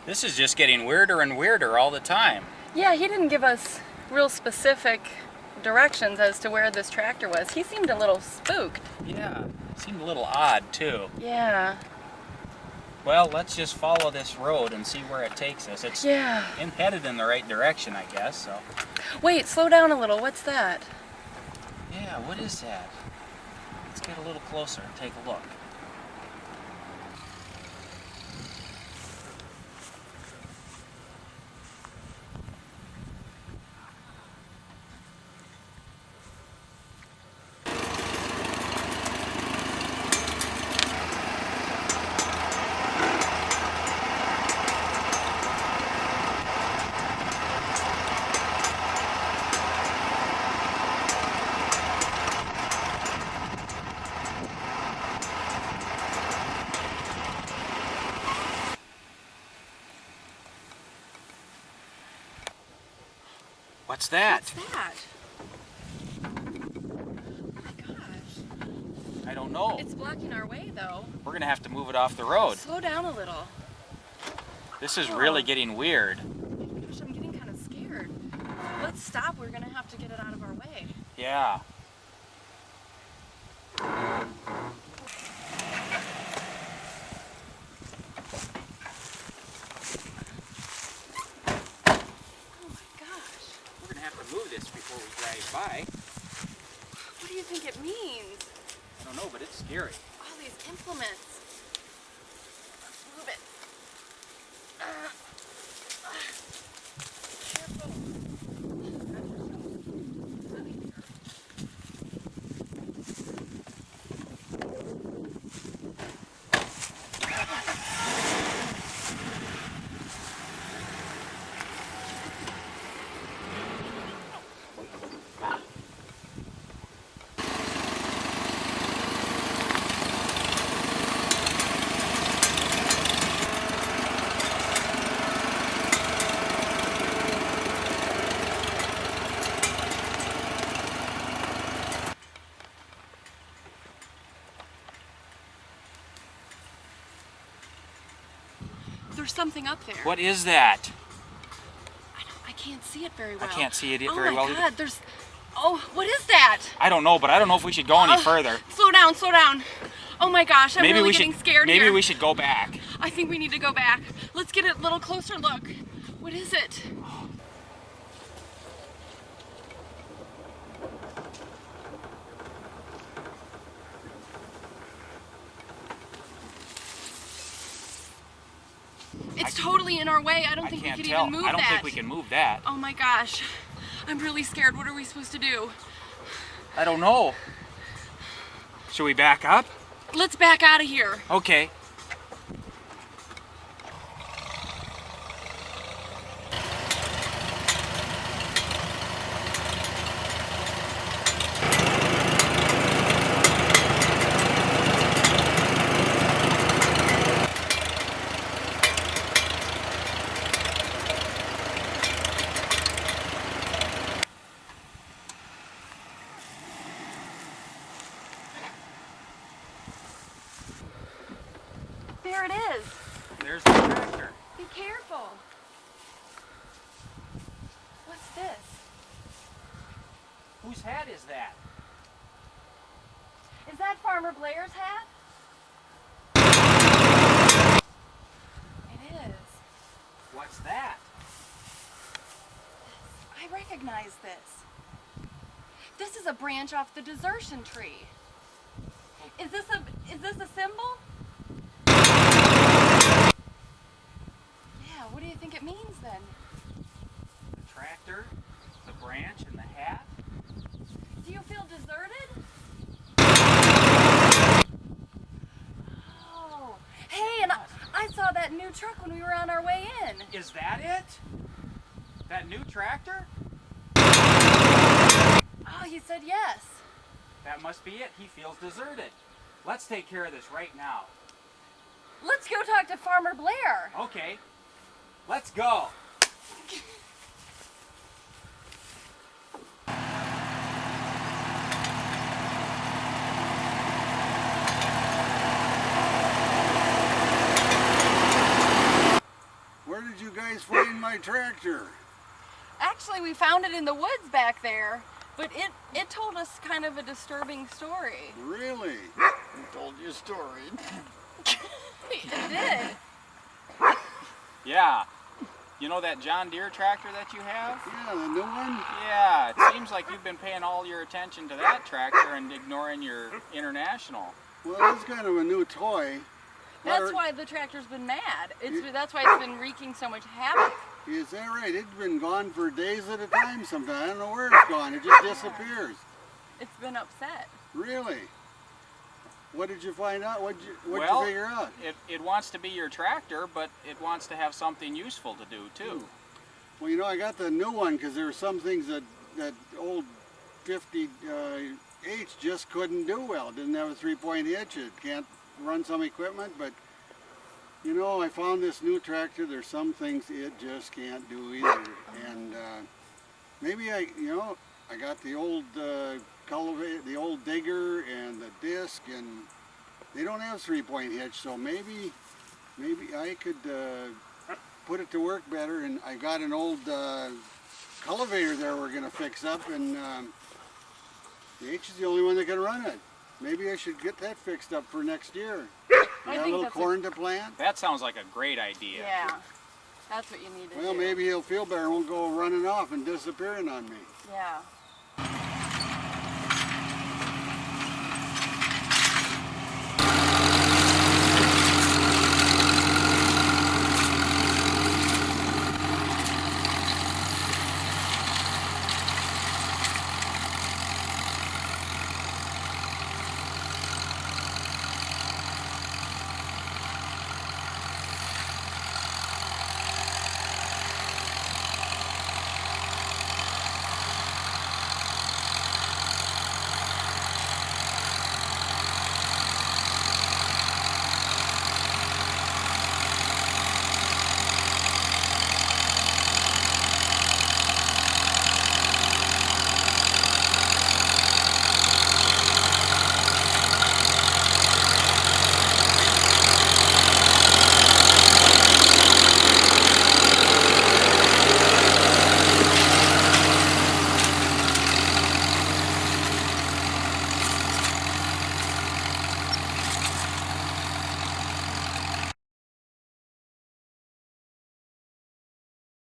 This is just getting weirder and weirder all the time. Yeah, he didn't give us real specific directions as to where this tractor was. He seemed a little spooked. Yeah, seemed a little odd too. Yeah. Well, let's just follow this road and see where it takes us. It's headed in the right direction, I guess, so. Wait, slow down a little. What's that? Yeah, what is that? Let's get a little closer and take a look. What's that? What's that? Oh my gosh. I don't know. It's blocking our way though. We're gonna have to move it off the road. Slow down a little. This is really getting weird. Gosh, I'm getting kind of scared. Let's stop. We're gonna have to get it out of our way. Yeah. We're gonna have to move this before we drive by. What do you think it means? I don't know, but it's scary. All these implements. Let's move it. Careful. There's something up there. What is that? I can't see it very well. I can't see it very well Oh my either. God, there's... Oh, what is that? I don't know, but I don't know if we should go any further. Slow down, slow down. Oh my gosh, I'm really getting scared here. Maybe we should go back. I think we need to go back. Let's get a little closer look. What is it? It's totally in our way. I don't think we can even move that. I don't think we can move that. Oh my gosh. I'm really scared. What are we supposed to do? I don't know. Should we back up? Let's back out of here. Okay. There it is. There's the tractor. Be careful. What's this? Whose hat is that? Is that Farmer Blair's hat? It is. What's that? I recognize this. This is a branch off the desertion tree. Is this a symbol? Yeah, what do you think it means then? The tractor, the branch, and the hat. Do you feel deserted? Oh, hey, and I saw that new truck when we were on our way in. Is that it? That new tractor? Oh, he said yes. That must be it. He feels deserted. Let's take care of this right now. Let's go talk to Farmer Blair. Okay. Let's go. guys find my tractor? Actually, we found it in the woods back there, but it told us kind of a disturbing story. Really? Who told you a story? It did. Yeah. You know that John Deere tractor that you have? Yeah, the new one? Yeah, it seems like you've been paying all your attention to that tractor and ignoring your International. Well, it's kind of a new toy. That's why the tractor's been mad. That's why it's been wreaking so much havoc. Is that right? It's been gone for days at a time sometimes. I don't know where it's gone. It just disappears. It's been upset. Really? What did you find out? What'd you figure out? It wants to be your tractor, but it wants to have something useful to do, too. Well, you know, I got the new one because there were some things that old 50H just couldn't do well. It didn't have a 3-point hitch. It can't run some equipment, but you know, I found this new tractor. There's some things it just can't do either. And maybe I got the old cultivator, the old digger and the disc, and they don't have 3-point hitch, so maybe I could put it to work better. And I got an old cultivator there we're going to fix up, and the H is the only one that can run it. Maybe I should get that fixed up for next year. I Got a think little corn to plant? That sounds like a great idea. Yeah, that's what you need to do. Well, maybe he'll feel better and won't go running off and disappearing on me. Yeah.